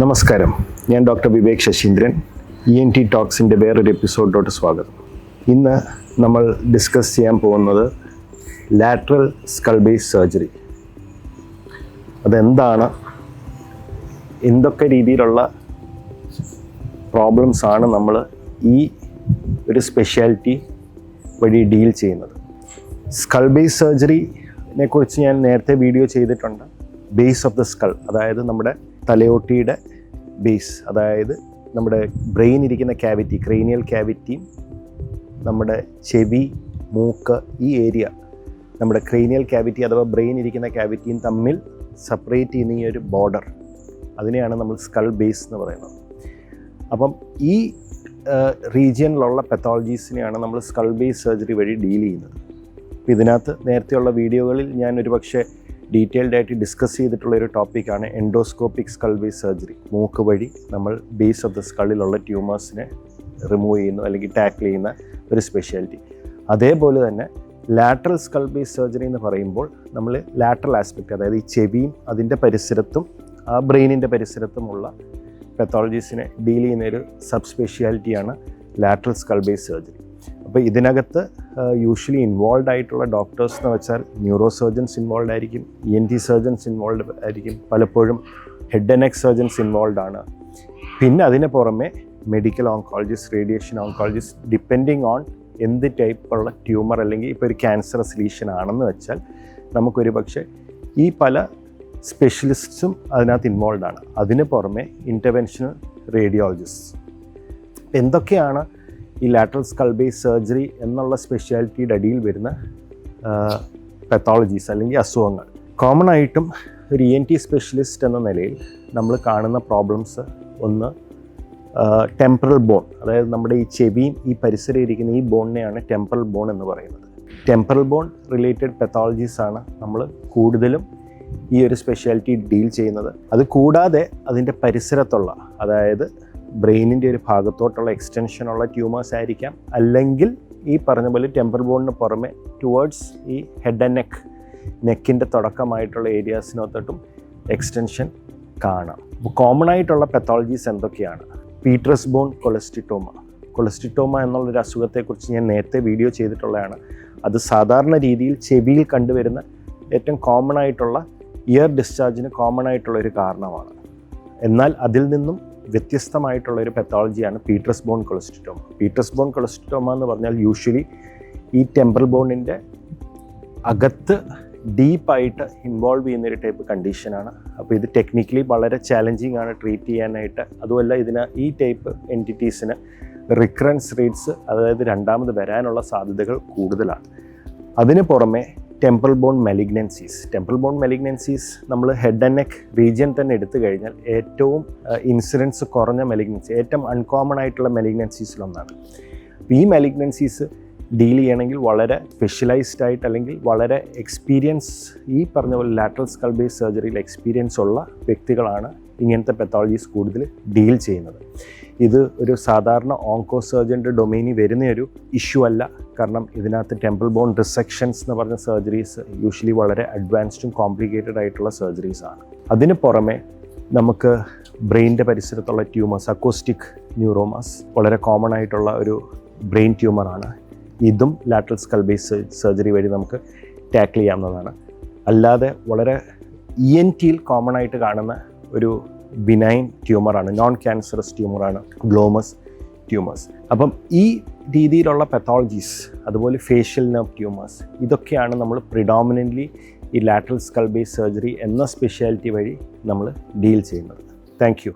നമസ്കാരം, ഞാൻ doctor Vivek Saseendran. ENT ടോക്സിൻ്റെ വേറൊരു എപ്പിസോഡിലോട്ട് സ്വാഗതം. ഇന്ന് നമ്മൾ ഡിസ്കസ് ചെയ്യാൻ പോകുന്നത് ലാറ്ററൽ സ്കൾ ബേസ് സർജറി. അതെന്താണ്, എന്തൊക്കെ രീതിയിലുള്ള പ്രോബ്ലംസ് ആണ് നമ്മൾ ഈ ഒരു സ്പെഷ്യാലിറ്റി വഴി ഡീൽ ചെയ്യുന്നത്. സ്കൾ ബേസ് സർജറിനെ കുറിച്ച് ഞാൻ നേരത്തെ വീഡിയോ ചെയ്തിട്ടുണ്ട്. ബേസ് ഓഫ് ദ സ്കൾ, അതായത് നമ്മുടെ തലയോട്ടിയുടെ ബേസ്, അതായത് നമ്മുടെ ബ്രെയിൻ ഇരിക്കുന്ന ക്യാവിറ്റി, ക്രേനിയൽ ക്യാവിറ്റിയും നമ്മുടെ ചെവി, മൂക്ക്, ഈ ഏരിയ, നമ്മുടെ ക്രേനിയൽ ക്യാവിറ്റി അഥവാ ബ്രെയിൻ ഇരിക്കുന്ന ക്യാവിറ്റിയും തമ്മിൽ സെപ്പറേറ്റ് ചെയ്യുന്ന ഈ ഒരു ബോർഡർ, അതിനെയാണ് നമ്മൾ സ്കൾ ബേസ് എന്ന് പറയുന്നത്. അപ്പം ഈ റീജിയനിലുള്ള പെത്തോളജീസിനെയാണ് നമ്മൾ സ്കൾ ബേസ് സർജറി വഴി ഡീൽ ചെയ്യുന്നത്. അപ്പോൾ ഇതിനകത്ത് നേരത്തെയുള്ള വീഡിയോകളിൽ ഞാൻ ഒരു പക്ഷേ ഡീറ്റെയിൽഡ് ആയിട്ട് ഡിസ്കസ് ചെയ്തിട്ടുള്ള ഒരു ടോപ്പിക്കാണ് എൻഡോസ്കോപ്പിക് സ്കൾ ബേസ് സർജറി. മൂക്ക് വഴി നമ്മൾ ബേസ് ഓഫ് ദ സ്കളിലുള്ള ട്യൂമേഴ്സിനെ റിമൂവ് ചെയ്യുന്നു അല്ലെങ്കിൽ ടാക്കിൾ ചെയ്യുന്ന ഒരു സ്പെഷ്യാലിറ്റി. അതേപോലെ തന്നെ ലാറ്ററൽ സ്കൾ ബേസ് സർജറി എന്ന് പറയുമ്പോൾ നമ്മൾ ലാറ്ററൽ ആസ്പെക്റ്റ്, അതായത് ഈ ചെവിയും അതിൻ്റെ പരിസരത്തും ആ ബ്രെയിനിൻ്റെ പരിസരത്തുമുള്ള പെത്തോളജീസിനെ ഡീൽ ചെയ്യുന്ന ഒരു സബ് സ്പെഷ്യാലിറ്റിയാണ് ലാറ്ററൽ സ്കൾ ബേസ് സർജറി. അപ്പോൾ ഇതിനകത്ത് യൂഷ്വലി ഇൻവോൾവ് ആയിട്ടുള്ള ഡോക്ടേഴ്സ് എന്ന് വെച്ചാൽ ന്യൂറോ സർജൻസ് ഇൻവോൾവ് ആയിരിക്കും, ENT സർജൻസ് ഇൻവോൾവ് ആയിരിക്കും, പലപ്പോഴും head and neck surgeons involve ആണ്. പിന്നെ അതിന് പുറമെ medical oncologist, radiation oncologist, depending on എന്ത് ടൈപ്പുള്ള ട്യൂമർ അല്ലെങ്കിൽ ഇപ്പോൾ ഒരു ക്യാൻസറസ് ലീഷൻ ആണെന്ന് വെച്ചാൽ നമുക്കൊരു പക്ഷേ ഈ പല സ്പെഷ്യലിസ്റ്റും അതിനകത്ത് ഇൻവോൾവ് ആണ്. അതിന് പുറമെ ഇൻ്റർവെൻഷണൽ റേഡിയോളജിസ്റ്റ്. എന്തൊക്കെയാണ് ഈ ലാറ്ററൽ സ്കൾ ബേസ് സർജറി എന്നുള്ള സ്പെഷ്യാലിറ്റിയുടെ അടിയിൽ വരുന്ന പെത്തോളജീസ് അല്ലെങ്കിൽ അസുഖങ്ങൾ? കോമൺ ആയിട്ടും ഒരു ENT സ്പെഷ്യലിസ്റ്റ് എന്ന നിലയിൽ നമ്മൾ കാണുന്ന പ്രോബ്ലംസ്, ഒന്ന് ടെമ്പറൽ ബോൺ, അതായത് നമ്മുടെ ഈ ചെവിയും ഈ പരിസരം ഇരിക്കുന്ന ഈ ബോണിനെയാണ് ടെമ്പറൽ ബോൺ എന്ന് പറയുന്നത്. ടെമ്പറൽ ബോൺ റിലേറ്റഡ് പെത്തോളജീസാണ് നമ്മൾ കൂടുതലും ഈ ഒരു സ്പെഷ്യാലിറ്റി ഡീൽ ചെയ്യുന്നത്. അത് കൂടാതെ അതിൻ്റെ പരിസരത്തുള്ള, അതായത് ബ്രെയിനിൻ്റെ ഒരു ഭാഗത്തോട്ടുള്ള എക്സ്റ്റൻഷനുള്ള ട്യൂമേഴ്സ് ആയിരിക്കാം, അല്ലെങ്കിൽ ഈ പറഞ്ഞ പോലെ ടെമ്പറൽ ബോണിന് പുറമെ ടുവേർഡ്സ് ഈ ഹെഡ് ആൻഡ് നെക്കിൻ്റെ തുടക്കമായിട്ടുള്ള ഏരിയാസിനകത്തോട്ടും എക്സ്റ്റൻഷൻ കാണാം. അപ്പോൾ കോമൺ ആയിട്ടുള്ള പെത്തോളജീസ് എന്തൊക്കെയാണ്? പീറ്ററസ് ബോൺ കൊളസ്റ്റിറ്റോമ എന്നുള്ളൊരു അസുഖത്തെക്കുറിച്ച് ഞാൻ നേരത്തെ വീഡിയോ ചെയ്തിട്ടുള്ളതാണ്. അത് സാധാരണ രീതിയിൽ ചെവിയിൽ കണ്ടുവരുന്ന ഏറ്റവും കോമൺ ആയിട്ടുള്ള ഇയർ ഡിസ്ചാർജിന് കോമൺ ആയിട്ടുള്ള ഒരു കാരണമാണ്. എന്നാൽ അതിൽ നിന്നും വ്യത്യസ്തമായിട്ടുള്ളൊരു പെത്തോളജിയാണ് പീറ്ററസ് ബോൺ കൊളസ്റ്റിറ്റോമ. പീറ്ററസ് ബോൺ കൊളസ്റ്റിറ്റോമ എന്ന് പറഞ്ഞാൽ യൂഷ്വലി ഈ ടെമ്പറൽ ബോണിൻ്റെ അകത്ത് ഡീപ്പായിട്ട് ഇൻവോൾവ് ചെയ്യുന്നൊരു ടൈപ്പ് കണ്ടീഷനാണ്. അപ്പോൾ ഇത് ടെക്നിക്കലി വളരെ ചാലഞ്ചിങ് ആണ് ട്രീറ്റ് ചെയ്യാനായിട്ട്. അതുമല്ല ഈ ടൈപ്പ് എൻറ്റിറ്റീസിന് റിക്കറൻസ് റേറ്റ്സ്, അതായത് രണ്ടാമത് വരാനുള്ള സാധ്യതകൾ കൂടുതലാണ്. അതിന് പുറമെ ടെമ്പറൽ ബോൺ മെലിഗ്നൻസീസ് നമ്മൾ ഹെഡ് ആൻഡ് നെക്ക് റീജിയൻ തന്നെ എടുത്തു കഴിഞ്ഞാൽ ഏറ്റവും ഇൻസിഡൻസ് കുറഞ്ഞ മെലിഗ്നൻസി, ഏറ്റവും അൺകോമൺ ആയിട്ടുള്ള മെലിഗ്നൻസീസിലൊന്നാണ്. ഈ മെലിഗ്നൻസീസ് ഡീൽ ചെയ്യണമെങ്കിൽ വളരെ സ്പെഷ്യലൈസ്ഡ് ആയിട്ട് അല്ലെങ്കിൽ വളരെ എക്സ്പീരിയൻസ്, ഈ പറഞ്ഞ പോലെ ലാറ്ററൽ സ്കൾ ബേസ് സർജറിയിൽ എക്സ്പീരിയൻസ് ഉള്ള വ്യക്തികളാണ് ഇങ്ങനത്തെ പെത്തോളജീസ് കൂടുതൽ ഡീൽ ചെയ്യുന്നത്. ഇത് ഒരു സാധാരണ ഓങ്കോ സർജൻ്റെ ഡൊമൈനിൽ വരുന്നൊരു ഇഷ്യൂ അല്ല. കാരണം ഇതിനകത്ത് ടെമ്പറൽ ബോൺ റിസെക്ഷൻസ് എന്ന് പറഞ്ഞ സർജറീസ് യൂഷ്വലി വളരെ അഡ്വാൻസ്ഡും കോംപ്ലിക്കേറ്റഡ് ആയിട്ടുള്ള സർജറീസാണ്. അതിന് പുറമെ നമുക്ക് ബ്രെയിനിൻ്റെ പരിസരത്തുള്ള ട്യൂമേഴ്സ്, അക്കോസ്റ്റിക് ന്യൂറോമാസ്, വളരെ കോമൺ ആയിട്ടുള്ള ഒരു ബ്രെയിൻ ട്യൂമറാണ്. ഇതും ലാറ്ററൽ സ്കൾ ബേസ് സർജറി വഴി നമുക്ക് ടാക്കിൾ ചെയ്യാവുന്നതാണ്. അല്ലാതെ വളരെ ENTയിൽ കോമൺ ആയിട്ട് കാണുന്ന ഒരു ബിനൈൻ ട്യൂമറാണ്, നോൺ ക്യാൻസറസ് ട്യൂമറാണ് ഗ്ലോമസ് ട്യൂമേഴ്സ്. അപ്പം ഈ രീതിയിലുള്ള പെത്തോളജീസ്, അതുപോലെ ഫേഷ്യൽ നെർവ് ട്യൂമേഴ്സ്, ഇതൊക്കെയാണ് നമ്മൾ പ്രിഡോമിനൻ്റ്ലി ഈ ലാറ്ററൽ സ്കൾ ബേസ് സർജറി എന്ന സ്പെഷ്യാലിറ്റി വഴി നമ്മൾ ഡീൽ ചെയ്യുന്നത്. Thank you.